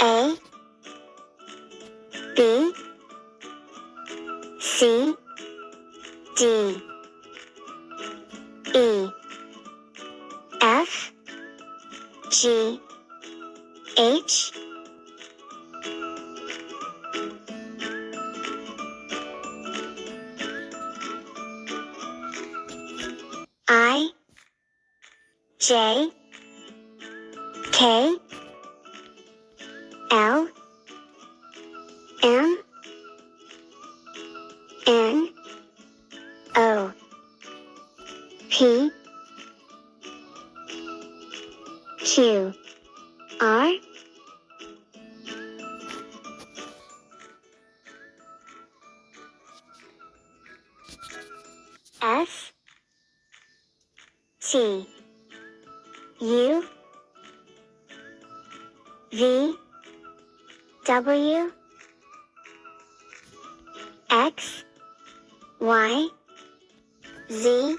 A, B, C, D, E, F, G, H, I, J, K, L, M, N, O, P, Q, R, S, T, U, V, W, X, Y, Z,